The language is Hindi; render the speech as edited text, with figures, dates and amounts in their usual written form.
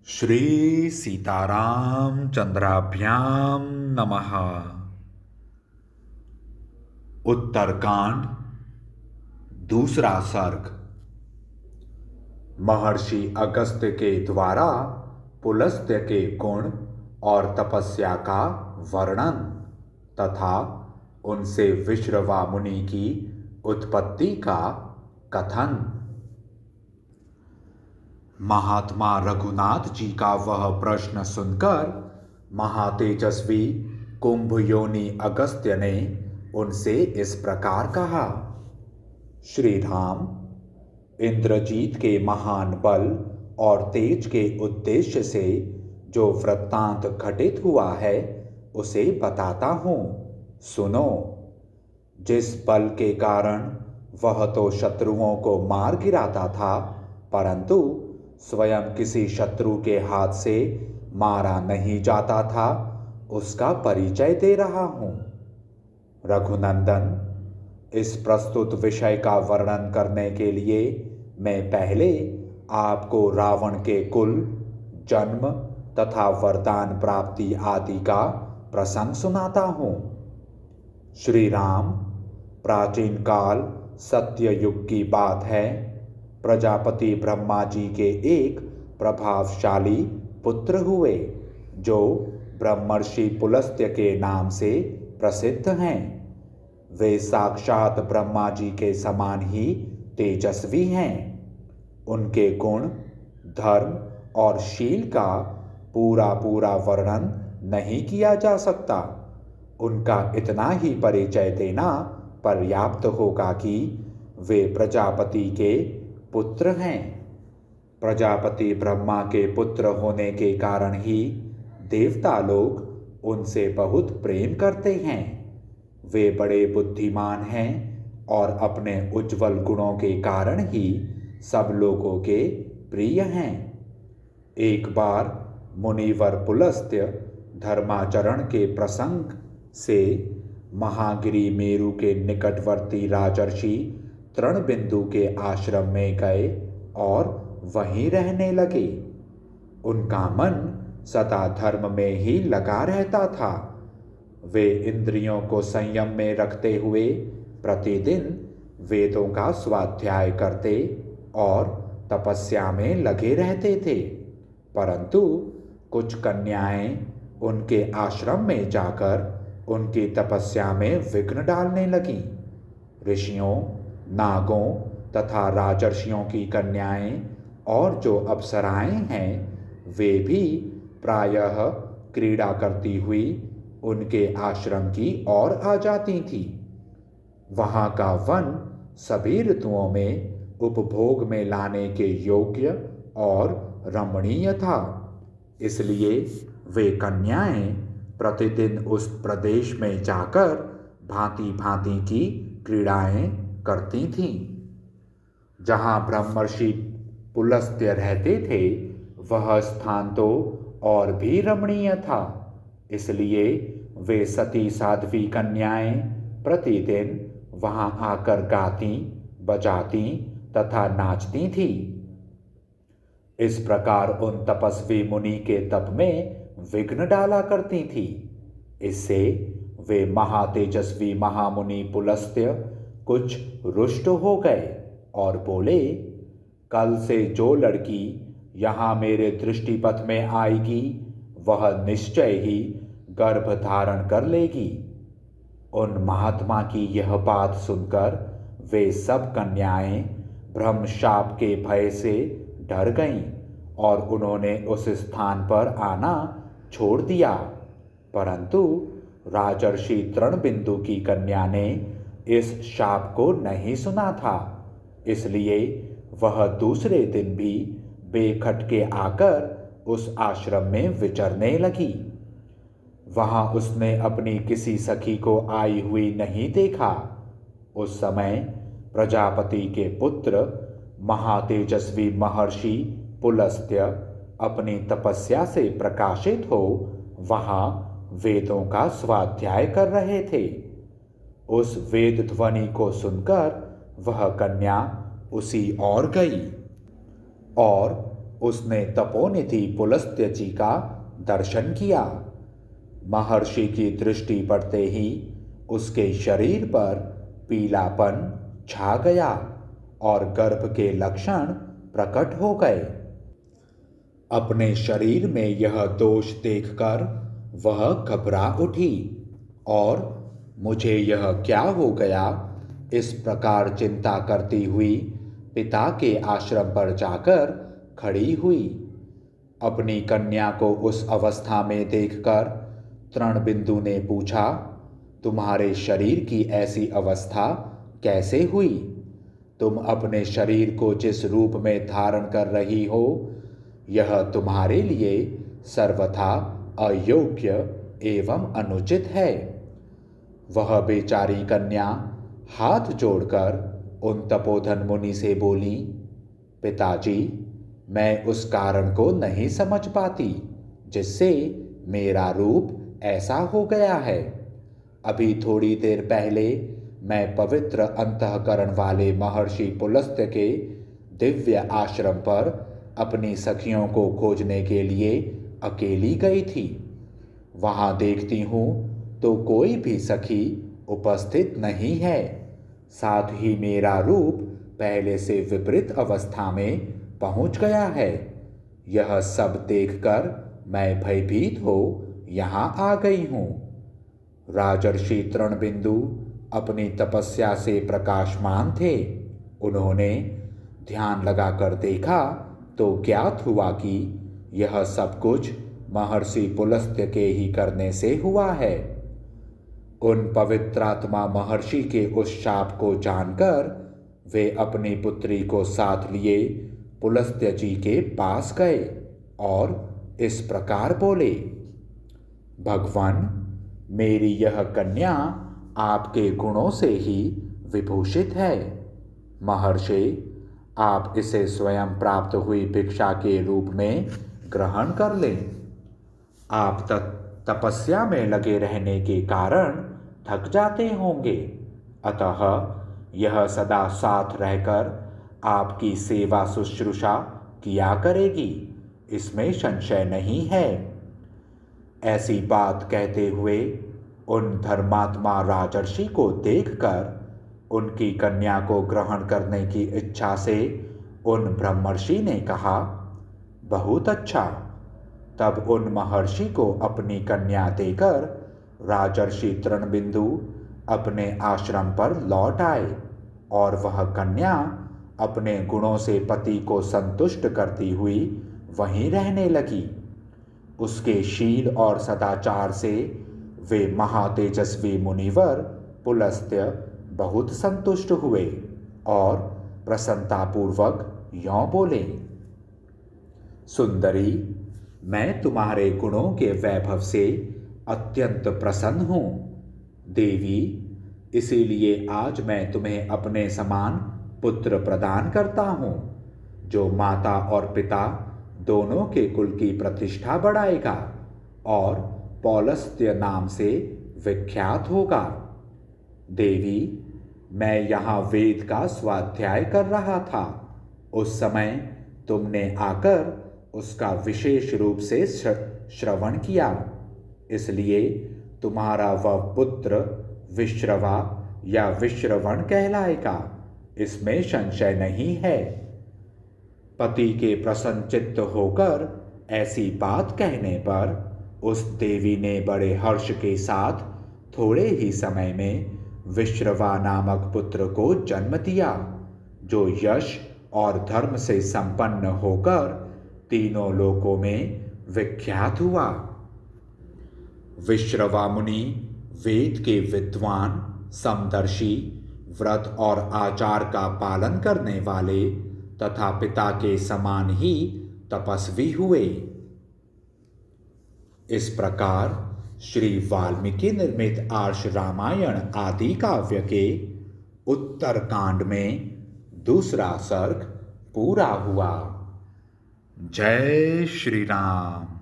श्री सीताराम चंद्राभ्याम नमः। उत्तरकांड, दूसरा सर्ग। महर्षि अगस्त्य के द्वारा पुलस्त्य के गुण और तपस्या का वर्णन तथा उनसे विश्रवा मुनि की उत्पत्ति का कथन। महात्मा रघुनाथ जी का वह प्रश्न सुनकर महातेजस्वी कुंभ योनि अगस्त्य ने उनसे इस प्रकार कहा। श्री राम, इंद्रजीत के महान बल और तेज के उद्देश्य से जो वृत्तांत घटित हुआ है उसे बताता हूँ, सुनो। जिस बल के कारण वह तो शत्रुओं को मार गिराता था, परंतु स्वयं किसी शत्रु के हाथ से मारा नहीं जाता था, उसका परिचय दे रहा हूँ। रघुनंदन, इस प्रस्तुत विषय का वर्णन करने के लिए मैं पहले आपको रावण के कुल, जन्म तथा वरदान प्राप्ति आदि का प्रसंग सुनाता हूँ। श्री राम, प्राचीन काल सत्य युग की बात है। प्रजापति ब्रह्मा जी के एक प्रभावशाली पुत्र हुए जो ब्रह्मर्षि पुलस्त्य के नाम से प्रसिद्ध हैं। वे साक्षात ब्रह्मा जी के समान ही तेजस्वी हैं। उनके गुण, धर्म और शील का पूरा पूरा वर्णन नहीं किया जा सकता। उनका इतना ही परिचय देना पर्याप्त होगा कि वे प्रजापति के पुत्र हैं। प्रजापति ब्रह्मा के पुत्र होने के कारण ही देवता लोग उनसे बहुत प्रेम करते हैं। वे बड़े बुद्धिमान हैं और अपने उज्जवल गुणों के कारण ही सब लोगों के प्रिय हैं। एक बार मुनिवर पुलस्त्य धर्माचरण के प्रसंग से महागिरी मेरु के निकटवर्ती राजर्षि तृणबिंदु के आश्रम में गए और वहीं रहने लगे। उनका मन सदा धर्म में ही लगा रहता था। वे इंद्रियों को संयम में रखते हुए प्रतिदिन वेदों का स्वाध्याय करते और तपस्या में लगे रहते थे, परंतु कुछ कन्याएं उनके आश्रम में जाकर उनकी तपस्या में विघ्न डालने लगीं। ऋषियों, नागों तथा राजर्षियों की कन्याएं और जो अप्सराएं हैं, वे भी प्रायः क्रीड़ा करती हुई उनके आश्रम की ओर आ जाती थीं। वहाँ का वन सभी ऋतुओं में उपभोग में लाने के योग्य और रमणीय था, इसलिए वे कन्याएं प्रतिदिन उस प्रदेश में जाकर भांति भांति की क्रीड़ाएं करती थीं। जहाँ ब्रह्मर्षि पुलस्त्य रहते थे, वह स्थान तो और भी रमणीय था, इसलिए वे सती साध्वी कन्याएं प्रतिदिन वहाँ आकर गाती, बजाती तथा नाचती थीं। इस प्रकार उन तपस्वी मुनि के तप में विघ्न डाला करती थी। इससे वे महातेजस्वी महामुनि पुलस्त्य कुछ रुष्ट हो गए और बोले, कल से जो लड़की यहाँ मेरे दृष्टिपथ में आएगी वह निश्चय ही गर्भ धारण कर लेगी। उन महात्मा की यह बात सुनकर वे सब कन्याएं ब्रह्मशाप के भय से डर गईं और उन्होंने उस स्थान पर आना छोड़ दिया, परंतु राजर्षि तृणबिंदु की कन्या ने इस शाप को नहीं सुना था, इसलिए वह दूसरे दिन भी बेखटके आकर उस आश्रम में विचरने लगी। वहां उसने अपनी किसी सखी को आई हुई नहीं देखा। उस समय प्रजापति के पुत्र महातेजस्वी महर्षि पुलस्त्य अपनी तपस्या से प्रकाशित हो वहां वेदों का स्वाध्याय कर रहे थे। उस वेद ध्वनि को सुनकर वह कन्या उसी ओर गई और उसने तपोनिधि पुलस्त्य जी का दर्शन किया। महर्षि की दृष्टि पड़ते ही उसके शरीर पर पीलापन छा गया और गर्भ के लक्षण प्रकट हो गए। अपने शरीर में यह दोष देखकर वह घबरा उठी और मुझे यह क्या हो गया, इस प्रकार चिंता करती हुई पिता के आश्रम पर जाकर खड़ी हुई। अपनी कन्या को उस अवस्था में देखकर तृणबिंदु ने पूछा, तुम्हारे शरीर की ऐसी अवस्था कैसे हुई? तुम अपने शरीर को जिस रूप में धारण कर रही हो, यह तुम्हारे लिए सर्वथा अयोग्य एवं अनुचित है। वह बेचारी कन्या हाथ जोड़कर उन तपोधन मुनि से बोली, पिताजी, मैं उस कारण को नहीं समझ पाती जिससे मेरा रूप ऐसा हो गया है। अभी थोड़ी देर पहले मैं पवित्र अंतःकरण वाले महर्षि पुलस्त्य के दिव्य आश्रम पर अपनी सखियों को खोजने के लिए अकेली गई थी। वहां देखती हूँ तो कोई भी सखी उपस्थित नहीं है। साथ ही मेरा रूप पहले से विपरीत अवस्था में पहुंच गया है। यह सब देखकर मैं भयभीत हो यहाँ आ गई हूँ। राजर्षि तृणबिंदु अपनी तपस्या से प्रकाशमान थे। उन्होंने ध्यान लगाकर देखा तो ज्ञात हुआ कि यह सब कुछ महर्षि पुलस्त्य के ही करने से हुआ है। उन पवित्रात्मा महर्षि के उस शाप को जानकर वे अपनी पुत्री को साथ लिए पुलस्त्य जी के पास गए और इस प्रकार बोले, भगवान, मेरी यह कन्या आपके गुणों से ही विभूषित है। महर्षि, आप इसे स्वयं प्राप्त हुई भिक्षा के रूप में ग्रहण कर लें। आप तपस्या में लगे रहने के कारण थक जाते होंगे, अतः यह सदा साथ रहकर आपकी सेवा शुश्रूषा किया करेगी, इसमें संशय नहीं है। ऐसी बात कहते हुए उन धर्मात्मा राजर्षि को देखकर उनकी कन्या को ग्रहण करने की इच्छा से उन ब्रह्मर्षि ने कहा, बहुत अच्छा। तब उन महर्षि को अपनी कन्या देकर राजर्षि तृणबिंदु अपने आश्रम पर लौट आए और वह कन्या अपने गुणों से पति को संतुष्ट करती हुई वहीं रहने लगी। उसके शील और सदाचार से वे महातेजस्वी मुनिवर पुलस्त्य बहुत संतुष्ट हुए और प्रसन्नतापूर्वक यों बोले, सुंदरी, मैं तुम्हारे गुणों के वैभव से अत्यंत प्रसन्न हूँ। देवी, इसीलिए आज मैं तुम्हें अपने समान पुत्र प्रदान करता हूँ, जो माता और पिता दोनों के कुल की प्रतिष्ठा बढ़ाएगा और पौलस्त्य नाम से विख्यात होगा। देवी, मैं यहाँ वेद का स्वाध्याय कर रहा था। उस समय तुमने आकर उसका विशेष रूप से श्रवण किया, इसलिए तुम्हारा वह पुत्र विश्रवा या विश्रवण कहलाएगा, इसमें संशय नहीं है। पति के प्रसन्नचित्त होकर ऐसी बात कहने पर उस देवी ने बड़े हर्ष के साथ थोड़े ही समय में विश्रवा नामक पुत्र को जन्म दिया, जो यश और धर्म से संपन्न होकर तीनों लोकों में विख्यात हुआ। विश्रवा मुनि वेद के विद्वान, समदर्शी, व्रत और आचार का पालन करने वाले तथा पिता के समान ही तपस्वी हुए। इस प्रकार श्री वाल्मीकि निर्मित आर्ष रामायण आदि काव्य के उत्तर कांड में दूसरा सर्ग पूरा हुआ। जय श्री राम।